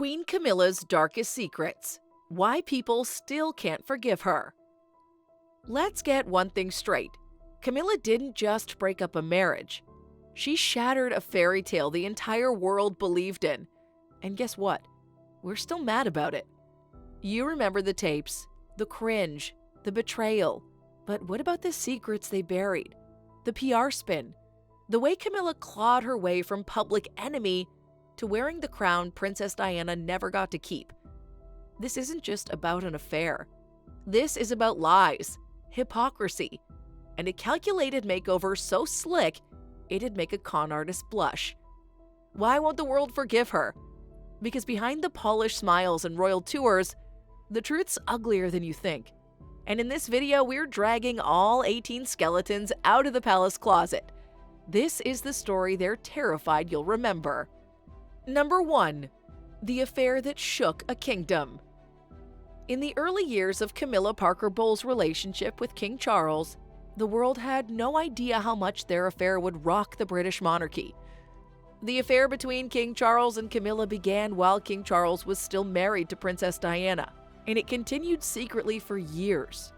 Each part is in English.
Queen Camilla's darkest secrets. Why people still can't forgive her. Let's get one thing straight. Camilla didn't just break up a marriage. She shattered a fairy tale the entire world believed in. And guess what? We're still mad about it. You remember the tapes, the cringe, the betrayal. But what about the secrets they buried? The PR spin? The way Camilla clawed her way from public enemy to wearing the crown Princess Diana never got to keep. This isn't just about an affair. This is about lies, hypocrisy, and a calculated makeover so slick it'd make a con artist blush. Why won't the world forgive her? Because behind the polished smiles and royal tours, the truth's uglier than you think. And in this video, we're dragging all 18 skeletons out of the palace closet. This is the story they're terrified you'll remember. Number 1. The affair that shook a kingdom. In the early years of Camilla Parker Bowles' relationship with King Charles, the world had no idea how much their affair would rock the British monarchy. The affair between King Charles and Camilla began while King Charles was still married to Princess Diana, and it continued secretly for years.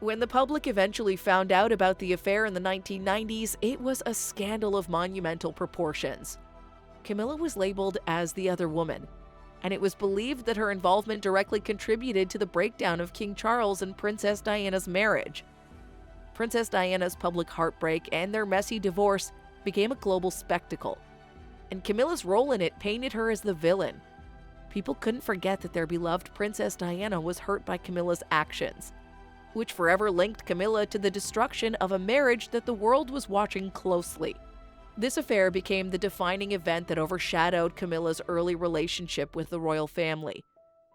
When the public eventually found out about the affair in the 1990s, it was a scandal of monumental proportions. Camilla was labeled as the other woman, and it was believed that her involvement directly contributed to the breakdown of King Charles and Princess Diana's marriage. Princess Diana's public heartbreak and their messy divorce became a global spectacle, and Camilla's role in it painted her as the villain. People couldn't forget that their beloved Princess Diana was hurt by Camilla's actions, which forever linked Camilla to the destruction of a marriage that the world was watching closely. This affair became the defining event that overshadowed Camilla's early relationship with the royal family.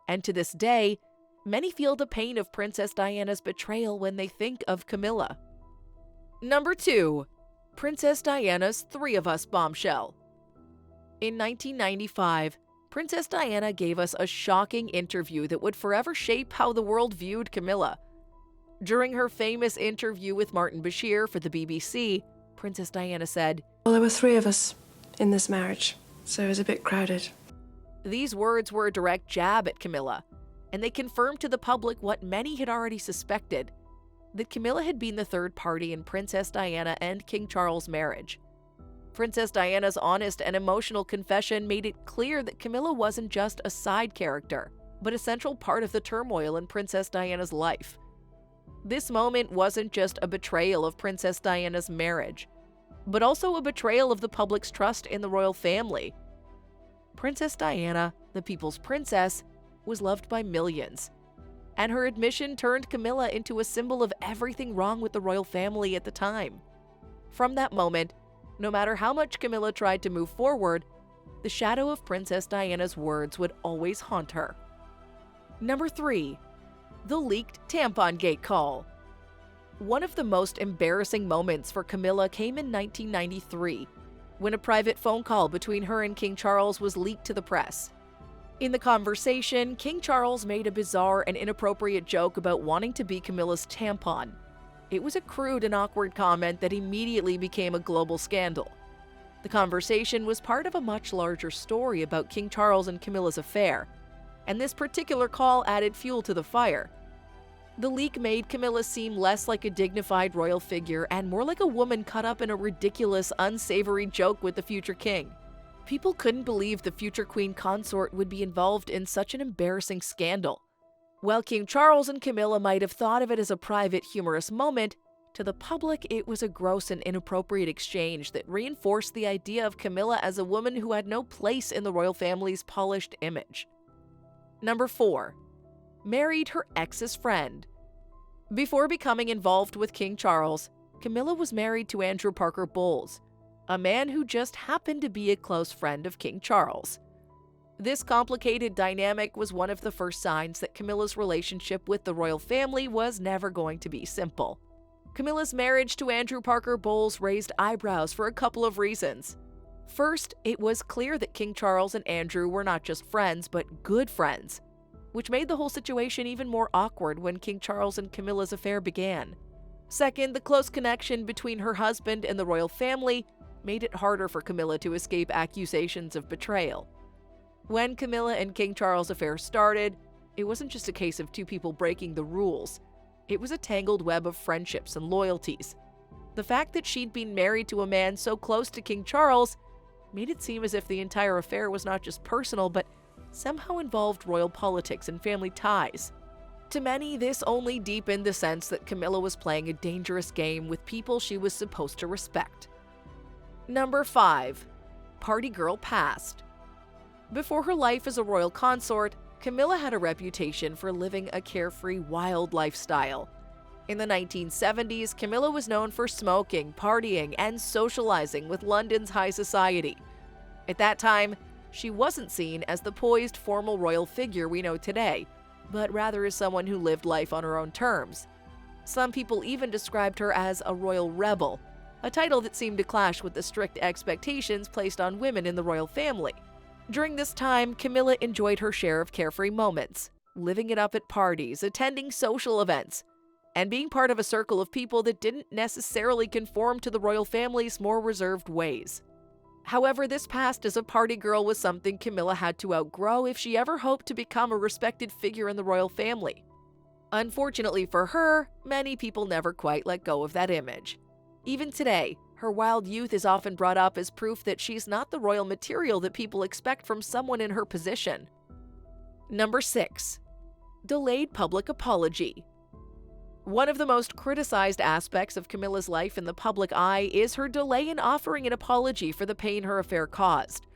And to this day, many feel the pain of Princess Diana's betrayal when they think of Camilla. Number 2. Princess Diana's Three of Us bombshell. In 1995, Princess Diana gave us a shocking interview that would forever shape how the world viewed Camilla. During her famous interview with Martin Bashir for the BBC, Princess Diana said, "Well, there were 3 of us in this marriage, so it was a bit crowded." These words were a direct jab at Camilla, and they confirmed to the public what many had already suspected, that Camilla had been the third party in Princess Diana and King Charles' marriage. Princess Diana's honest and emotional confession made it clear that Camilla wasn't just a side character, but a central part of the turmoil in Princess Diana's life. This moment wasn't just a betrayal of Princess Diana's marriage, but also a betrayal of the public's trust in the royal family. Princess Diana, the people's princess, was loved by millions, and her admission turned Camilla into a symbol of everything wrong with the royal family at the time. From that moment, no matter how much Camilla tried to move forward, the shadow of Princess Diana's words would always haunt her. Number 3. The leaked tampon gate call. One of the most embarrassing moments for Camilla came in 1993, when a private phone call between her and King Charles was leaked to the press. In the conversation, King Charles made a bizarre and inappropriate joke about wanting to be Camilla's tampon. It was a crude and awkward comment that immediately became a global scandal. The conversation was part of a much larger story about King Charles and Camilla's affair, and this particular call added fuel to the fire. The leak made Camilla seem less like a dignified royal figure and more like a woman caught up in a ridiculous, unsavory joke with the future king. People couldn't believe the future queen consort would be involved in such an embarrassing scandal. While King Charles and Camilla might have thought of it as a private, humorous moment, to the public it was a gross and inappropriate exchange that reinforced the idea of Camilla as a woman who had no place in the royal family's polished image. Number 4. Married her ex's friend. Before becoming involved with King Charles, Camilla was married to Andrew Parker Bowles, a man who just happened to be a close friend of King Charles. This complicated dynamic was one of the first signs that Camilla's relationship with the royal family was never going to be simple. Camilla's marriage to Andrew Parker Bowles raised eyebrows for a couple of reasons. First, it was clear that King Charles and Andrew were not just friends, but good friends, which made the whole situation even more awkward when King Charles and Camilla's affair began. Second, the close connection between her husband and the royal family made it harder for Camilla to escape accusations of betrayal. When Camilla and King Charles' affair started, it wasn't just a case of two people breaking the rules. It was a tangled web of friendships and loyalties. The fact that she'd been married to a man so close to King Charles made it seem as if the entire affair was not just personal, but somehow involved royal politics and family ties. To many, this only deepened the sense that Camilla was playing a dangerous game with people she was supposed to respect. Number 5. Party girl past. Before her life as a royal consort, Camilla had a reputation for living a carefree, wild lifestyle. In the 1970s, Camilla was known for smoking, partying, and socializing with London's high society. At that time, she wasn't seen as the poised, formal royal figure we know today, but rather as someone who lived life on her own terms. Some people even described her as a royal rebel, a title that seemed to clash with the strict expectations placed on women in the royal family. During this time, Camilla enjoyed her share of carefree moments, living it up at parties, attending social events, and being part of a circle of people that didn't necessarily conform to the royal family's more reserved ways. However, this past as a party girl was something Camilla had to outgrow if she ever hoped to become a respected figure in the royal family. Unfortunately for her, many people never quite let go of that image. Even today, her wild youth is often brought up as proof that she's not the royal material that people expect from someone in her position. Number 6. Delayed public apology. One of the most criticized aspects of Camilla's life in the public eye is her delay in offering an apology for the pain her affair caused.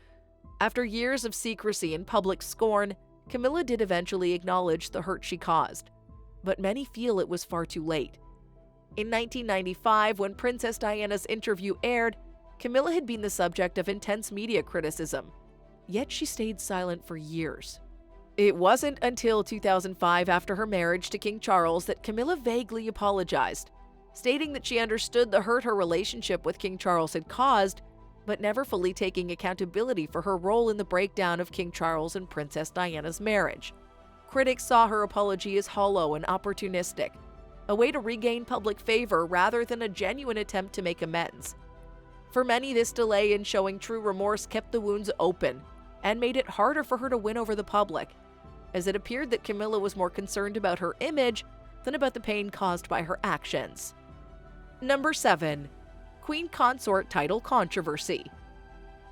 After years of secrecy and public scorn, Camilla did eventually acknowledge the hurt she caused, but many feel it was far too late. In 1995, when Princess Diana's interview aired, Camilla had been the subject of intense media criticism, yet she stayed silent for years. It wasn't until 2005, after her marriage to King Charles, that Camilla vaguely apologized, stating that she understood the hurt her relationship with King Charles had caused, but never fully taking accountability for her role in the breakdown of King Charles and Princess Diana's marriage. Critics saw her apology as hollow and opportunistic, a way to regain public favor rather than a genuine attempt to make amends. For many, this delay in showing true remorse kept the wounds open and made it harder for her to win over the public, as it appeared that Camilla was more concerned about her image than about the pain caused by her actions. Number 7. Queen Consort Title Controversy.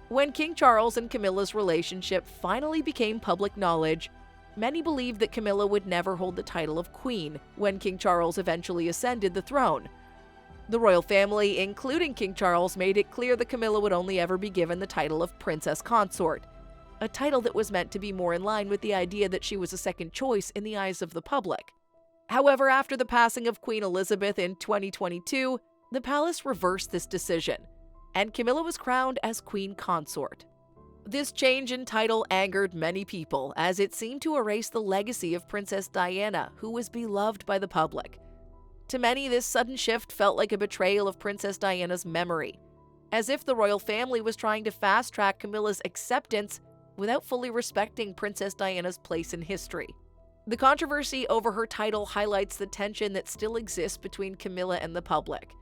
When King Charles and Camilla's relationship finally became public knowledge, many believed that Camilla would never hold the title of queen when King Charles eventually ascended the throne. The royal family, including King Charles, made it clear that Camilla would only ever be given the title of Princess Consort, a title that was meant to be more in line with the idea that she was a second choice in the eyes of the public. However, after the passing of Queen Elizabeth in 2022, the palace reversed this decision, and Camilla was crowned as Queen Consort. This change in title angered many people, as it seemed to erase the legacy of Princess Diana, who was beloved by the public. To many, this sudden shift felt like a betrayal of Princess Diana's memory, as if the royal family was trying to fast-track Camilla's acceptance without fully respecting Princess Diana's place in history. The controversy over her title highlights the tension that still exists between Camilla and the public,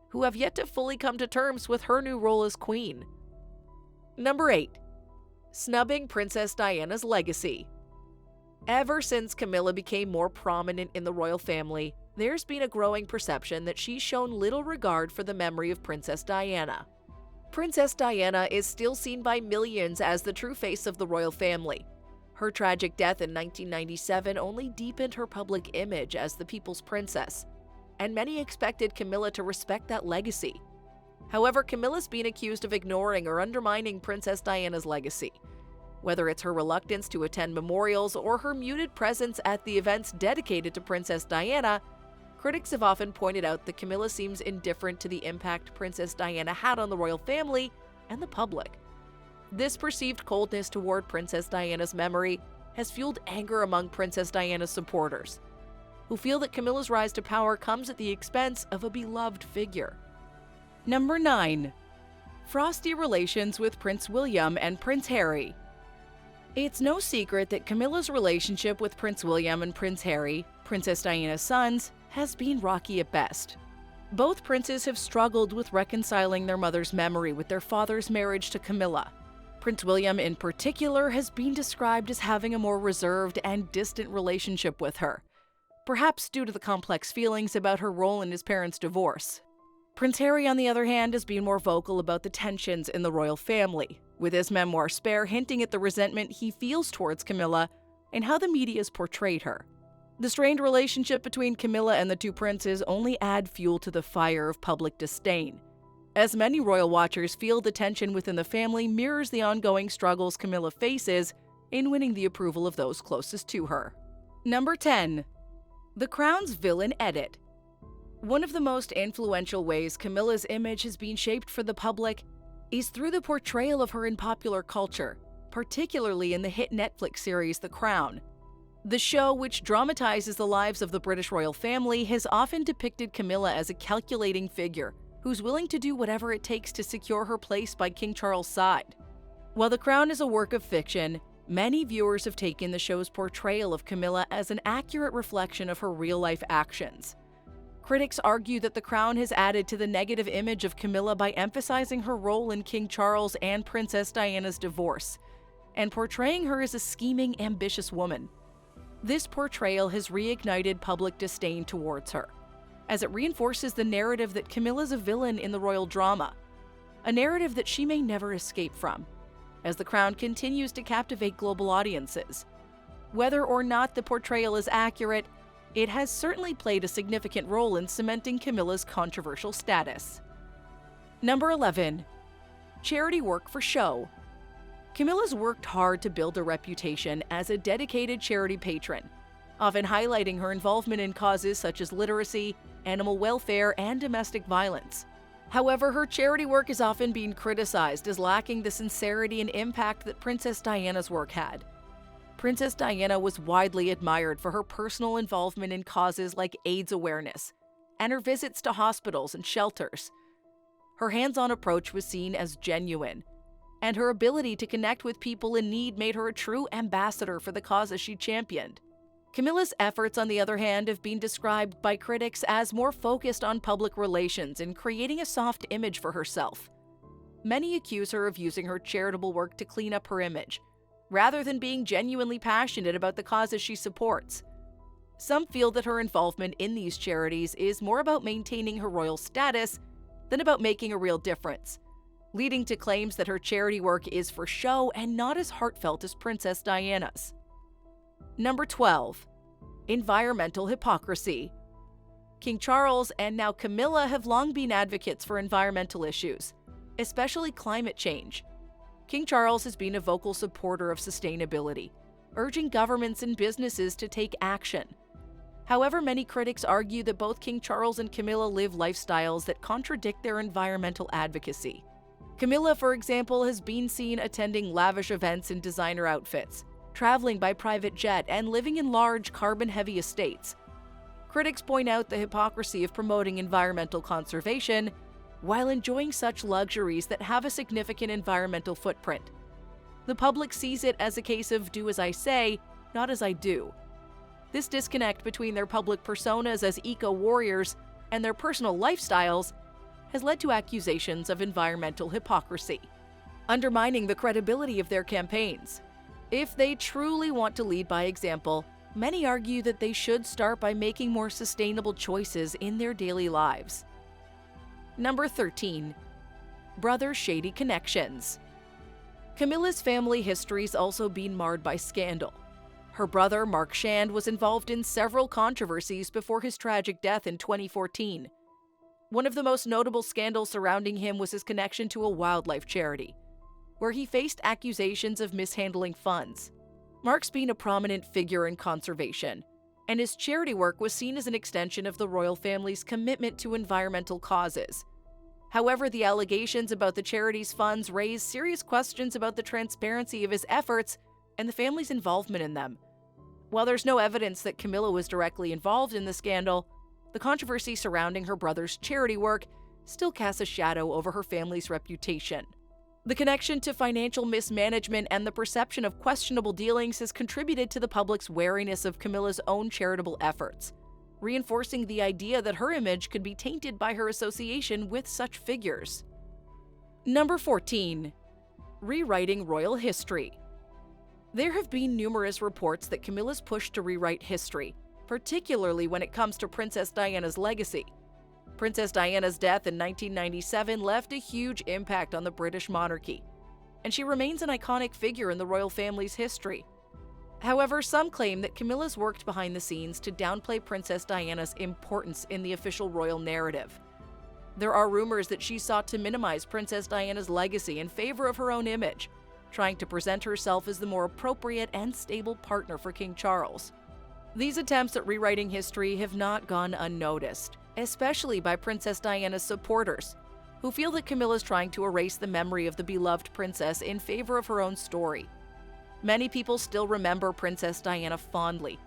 who have yet to fully come to terms with her new role as queen. Number 8. Snubbing Princess Diana's legacy. Ever since Camilla became more prominent in the royal family, there's been a growing perception that she's shown little regard for the memory of Princess Diana. Princess Diana is still seen by millions as the true face of the royal family. Her tragic death in 1997 only deepened her public image as the people's princess, and many expected Camilla to respect that legacy. However, Camilla's been accused of ignoring or undermining Princess Diana's legacy. Whether it's her reluctance to attend memorials or her muted presence at the events dedicated to Princess Diana, critics have often pointed out that Camilla seems indifferent to the impact Princess Diana had on the royal family and the public. This perceived coldness toward Princess Diana's memory has fueled anger among Princess Diana's supporters, who feel that Camilla's rise to power comes at the expense of a beloved figure. Number 9. Frosty relations with Prince William and Prince Harry. It's no secret that Camilla's relationship with Prince William and Prince Harry, Princess Diana's sons, has been rocky at best. Both princes have struggled with reconciling their mother's memory with their father's marriage to Camilla. Prince William, in particular, has been described as having a more reserved and distant relationship with her, perhaps due to the complex feelings about her role in his parents' divorce. Prince Harry, on the other hand, has been more vocal about the tensions in the royal family, with his memoir Spare hinting at the resentment he feels towards Camilla and how the media's portrayed her. The strained relationship between Camilla and the two princes only add fuel to the fire of public disdain, as many royal watchers feel the tension within the family mirrors the ongoing struggles Camilla faces in winning the approval of those closest to her. Number 10. The Crown's Villain Edit. One of the most influential ways Camilla's image has been shaped for the public is through the portrayal of her in popular culture, particularly in the hit Netflix series The Crown. The show, which dramatizes the lives of the British royal family, has often depicted Camilla as a calculating figure who's willing to do whatever it takes to secure her place by King Charles' side. While The Crown is a work of fiction, many viewers have taken the show's portrayal of Camilla as an accurate reflection of her real-life actions. Critics argue that The Crown has added to the negative image of Camilla by emphasizing her role in King Charles and Princess Diana's divorce, and portraying her as a scheming, ambitious woman. This portrayal has reignited public disdain towards her, as it reinforces the narrative that Camilla's a villain in the royal drama, a narrative that she may never escape from, as The Crown continues to captivate global audiences. Whether or not the portrayal is accurate, it has certainly played a significant role in cementing Camilla's controversial status. Number 11. Charity work for show. Camilla's worked hard to build a reputation as a dedicated charity patron, often highlighting her involvement in causes such as literacy, animal welfare, and domestic violence. However, her charity work is often being criticized as lacking the sincerity and impact that Princess Diana's work had. Princess Diana was widely admired for her personal involvement in causes like AIDS awareness and her visits to hospitals and shelters. Her hands-on approach was seen as genuine, and her ability to connect with people in need made her a true ambassador for the causes she championed. Camilla's efforts, on the other hand, have been described by critics as more focused on public relations and creating a soft image for herself. Many accuse her of using her charitable work to clean up her image, rather than being genuinely passionate about the causes she supports. Some feel that her involvement in these charities is more about maintaining her royal status than about making a real difference, leading to claims that her charity work is for show and not as heartfelt as Princess Diana's. Number 12. Environmental hypocrisy. King Charles and now Camilla have long been advocates for environmental issues, especially climate change. King Charles has been a vocal supporter of sustainability, urging governments and businesses to take action. However, many critics argue that both King Charles and Camilla live lifestyles that contradict their environmental advocacy. Camilla, for example, has been seen attending lavish events in designer outfits, traveling by private jet, and living in large, carbon-heavy estates. Critics point out the hypocrisy of promoting environmental conservation while enjoying such luxuries that have a significant environmental footprint. The public sees it as a case of do as I say, not as I do. This disconnect between their public personas as eco-warriors and their personal lifestyles has led to accusations of environmental hypocrisy, undermining the credibility of their campaigns. If they truly want to lead by example, many argue that they should start by making more sustainable choices in their daily lives. Number 13. Brother shady connections. Camilla's family history's also been marred by scandal. Her brother, Mark Shand, was involved in several controversies before his tragic death in 2014. One of the most notable scandals surrounding him was his connection to a wildlife charity, where he faced accusations of mishandling funds. Mark's been a prominent figure in conservation, and his charity work was seen as an extension of the royal family's commitment to environmental causes. However, the allegations about the charity's funds raise serious questions about the transparency of his efforts and the family's involvement in them. While there's no evidence that Camilla was directly involved in the scandal, the controversy surrounding her brother's charity work still casts a shadow over her family's reputation. The connection to financial mismanagement and the perception of questionable dealings has contributed to the public's wariness of Camilla's own charitable efforts, reinforcing the idea that her image could be tainted by her association with such figures. Number 14. Rewriting royal history. There have been numerous reports that Camilla's push to rewrite history, particularly when it comes to Princess Diana's legacy. Princess Diana's death in 1997 left a huge impact on the British monarchy, and she remains an iconic figure in the royal family's history. However, some claim that Camilla's worked behind the scenes to downplay Princess Diana's importance in the official royal narrative. There are rumors that she sought to minimize Princess Diana's legacy in favor of her own image, trying to present herself as the more appropriate and stable partner for King Charles. These attempts at rewriting history have not gone unnoticed, especially by Princess Diana's supporters, who feel that Camilla's trying to erase the memory of the beloved princess in favor of her own story. Many people still remember Princess Diana fondly,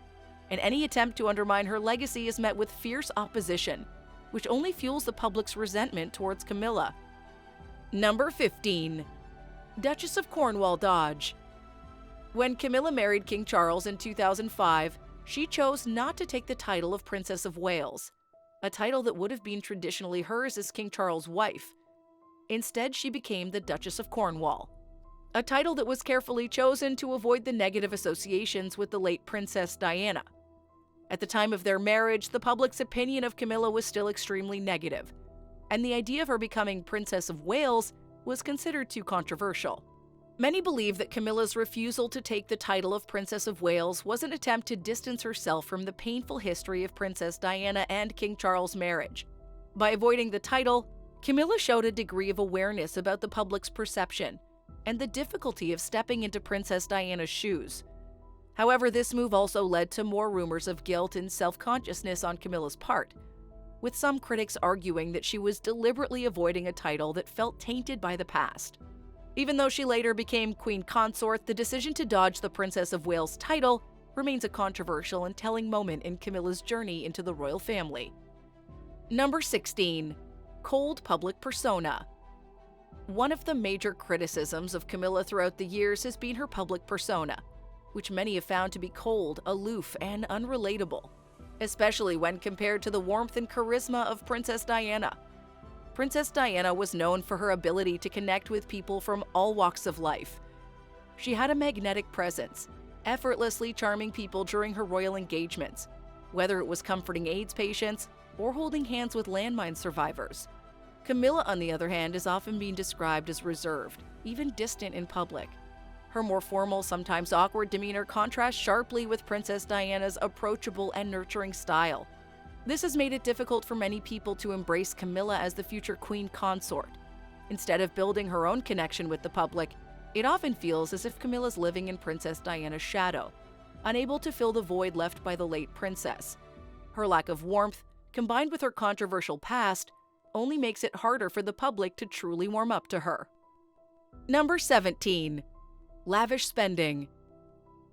and any attempt to undermine her legacy is met with fierce opposition, which only fuels the public's resentment towards Camilla. Number 15. Duchess of Cornwall dodge. When Camilla married King Charles in 2005, she chose not to take the title of Princess of Wales, a title that would have been traditionally hers as King Charles' wife. Instead, she became the Duchess of Cornwall, a title that was carefully chosen to avoid the negative associations with the late Princess Diana. At the time of their marriage, the public's opinion of Camilla was still extremely negative, and the idea of her becoming Princess of Wales was considered too controversial. Many believe that Camilla's refusal to take the title of Princess of Wales was an attempt to distance herself from the painful history of Princess Diana and King Charles' marriage. By avoiding the title, Camilla showed a degree of awareness about the public's perception and the difficulty of stepping into Princess Diana's shoes. However, this move also led to more rumors of guilt and self-consciousness on Camilla's part, with some critics arguing that she was deliberately avoiding a title that felt tainted by the past. Even though she later became Queen Consort, the decision to dodge the Princess of Wales title remains a controversial and telling moment in Camilla's journey into the royal family. Number 16. Cold public persona. One of the major criticisms of Camilla throughout the years has been her public persona, which many have found to be cold, aloof, and unrelatable, especially when compared to the warmth and charisma of Princess Diana. Princess Diana was known for her ability to connect with people from all walks of life. She had a magnetic presence, effortlessly charming people during her royal engagements, whether it was comforting AIDS patients or holding hands with landmine survivors. Camilla, on the other hand, is often being described as reserved, even distant in public. Her more formal, sometimes awkward demeanor contrasts sharply with Princess Diana's approachable and nurturing style. This has made it difficult for many people to embrace Camilla as the future queen consort. Instead of building her own connection with the public, it often feels as if Camilla's living in Princess Diana's shadow, unable to fill the void left by the late princess. Her lack of warmth, combined with her controversial past, only makes it harder for the public to truly warm up to her. Number 17. Lavish spending.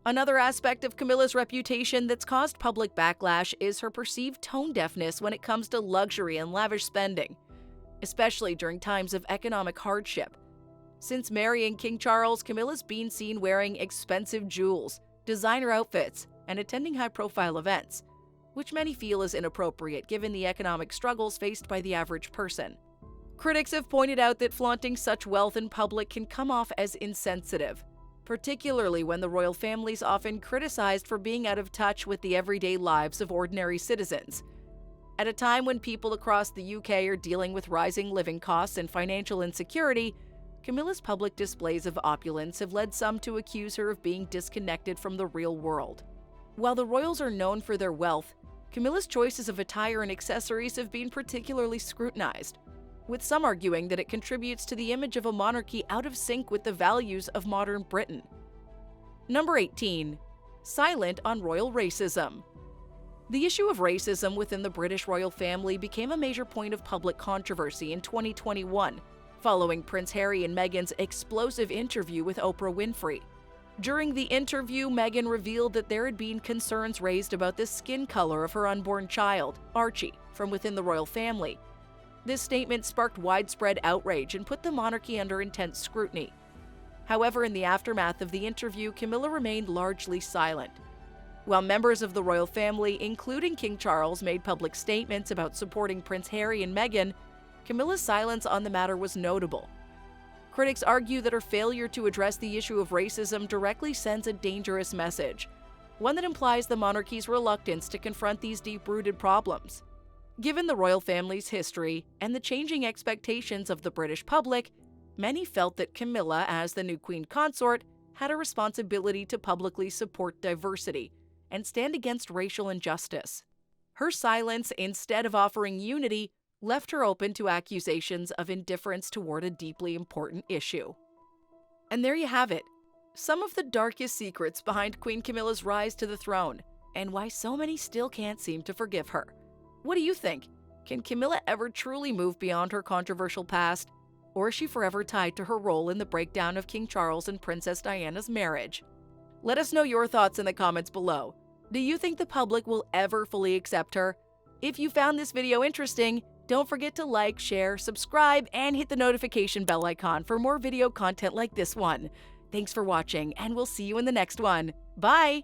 Another aspect of Camilla's reputation that's caused public backlash is her perceived tone deafness when it comes to luxury and lavish spending, especially during times of economic hardship. Since marrying King Charles, Camilla's been seen wearing expensive jewels, designer outfits, and attending high-profile events, which many feel is inappropriate given the economic struggles faced by the average person. Critics have pointed out that flaunting such wealth in public can come off as insensitive, particularly when the royal family is often criticized for being out of touch with the everyday lives of ordinary citizens. At a time when people across the UK are dealing with rising living costs and financial insecurity, Camilla's public displays of opulence have led some to accuse her of being disconnected from the real world. While the royals are known for their wealth, Camilla's choices of attire and accessories have been particularly scrutinized, with some arguing that it contributes to the image of a monarchy out of sync with the values of modern Britain. Number 18. Silent on royal racism. The issue of racism within the British royal family became a major point of public controversy in 2021, following Prince Harry and Meghan's explosive interview with Oprah Winfrey. During the interview, Meghan revealed that there had been concerns raised about the skin color of her unborn child, Archie, from within the royal family. This statement sparked widespread outrage and put the monarchy under intense scrutiny. However, in the aftermath of the interview, Camilla remained largely silent. While members of the royal family, including King Charles, made public statements about supporting Prince Harry and Meghan, Camilla's silence on the matter was notable. Critics argue that her failure to address the issue of racism directly sends a dangerous message, one that implies the monarchy's reluctance to confront these deep-rooted problems. Given the royal family's history and the changing expectations of the British public, many felt that Camilla, as the new queen consort, had a responsibility to publicly support diversity and stand against racial injustice. Her silence, instead of offering unity, left her open to accusations of indifference toward a deeply important issue. And there you have it, some of the darkest secrets behind Queen Camilla's rise to the throne, and why so many still can't seem to forgive her. What do you think? Can Camilla ever truly move beyond her controversial past? Or is she forever tied to her role in the breakdown of King Charles and Princess Diana's marriage? Let us know your thoughts in the comments below. Do you think the public will ever fully accept her? If you found this video interesting, don't forget to like, share, subscribe, and hit the notification bell icon for more video content like this one. Thanks for watching, and we'll see you in the next one. Bye!